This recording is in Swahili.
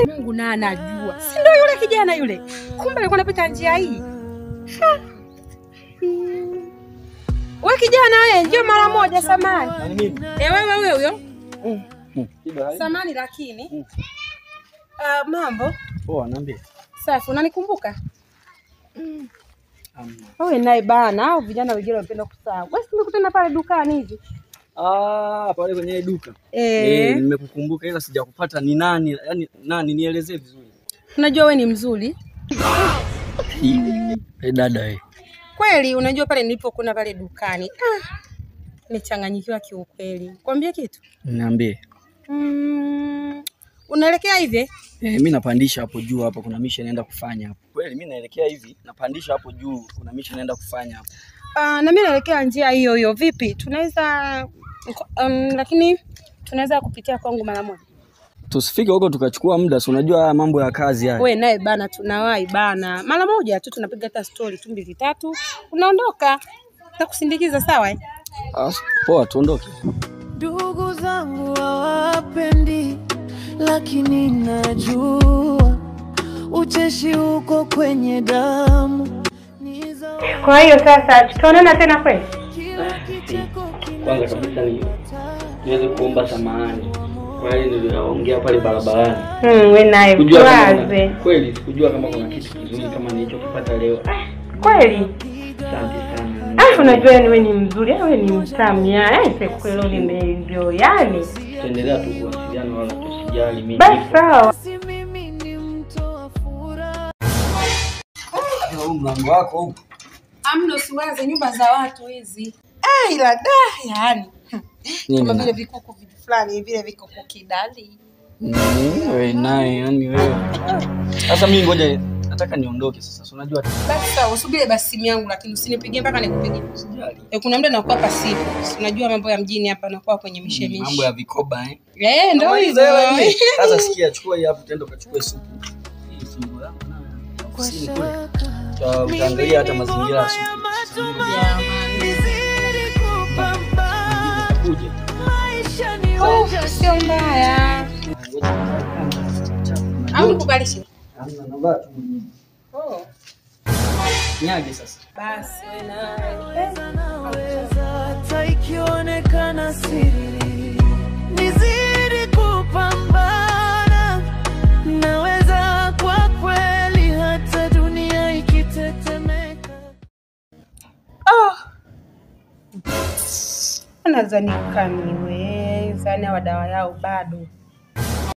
Mungu na anajua. Si ndio yule kijana yule? Kumbe alikuwa anapita njia hii. Wewe kijana wewe, njoo mara moja samani. Wewe huyo? Samani lakini. Mambo? Poa, niambie. Safi, unanikumbuka? Wewe naye bana, au vijana wengine wanapenda kusahau. Wewe tumekutana pale dukani hivi. Pale kwenye duka. Nimekukumbuka ila sijakupata ni nani? Yaani nani nielezee vizuri. Unajua wewe ni mzuri? Dada wewe. Kweli unajua pale nilipokuna pale dukani. Nimechanganyikiwa kiukweli. Kwambie kitu? Niambie. Unaelekea hivi? Mimi napandisha hapo juu hapa kuna mission naenda kufanya hapo. Kweli mimi naelekea hivi, napandisha hapo juu kuna mission naenda kufanya hapo. Na mimi naelekea njia hiyo hiyo. Vipi? Tunaweza lakini tunaweza kupitia kwangu mara moja. Tusifike huko tukachukua muda, si unajua mambo ya kazi haya. Wewe naye bana tunawahi bana. Mara moja tu tunapiga hata story tu 2 3 unaondoka. Nakusindikiza sawa Poa, tuondoke. Ndugu zangu hawapendi lakini najua ucheshi uko kwenye damu. Kwa hiyo sasa tutaonana tena kweli? Kwanza kabisa niweze kuomba samahani kwa ile niliongea pale barabarani. Wewe naye kwaze. Kweli sikujua kama kuna kitu kizuri kama nilichokipata leo. Kweli? Asante sana. Unajua wewe ni mzuri, wewe ni mtamia. Kweli ndio yani. Tuendelea tu kuwasiliana wala tusijali mimi. Basi sawa. Mimi ni mtu wa furaha. Mlango wako huko. Amno siwaze nyumba za watu hizi. Ila yani. Kama vile vikuku fulani vile vikuku kidali. Wewe naye yani wewe. Sasa mimi ngoja nataka niondoke sasa. Unajua basi sawa, usubiri basi simu yangu lakini usinipigie mpaka nikupigie. Usijali. Kuna muda nakuwa pasipo. Unajua mambo ya mjini hapa nakuwa kwenye mishemeshi. Mambo ya vikoba ndio hizo. Sasa sikia, chukua hii hapo tendo kachukue supu. Hii fungu langu na utaangalia hata mazingira ya supu. Sio mbaya. Au nikubalishe? Hamna namba tu. Nyage sasa. Basi hata ikionekana siri nizidi kupambana. Naweza kwa kweli hata dunia ikitetemeka. Nadhani kaniweza na dawa yao bado.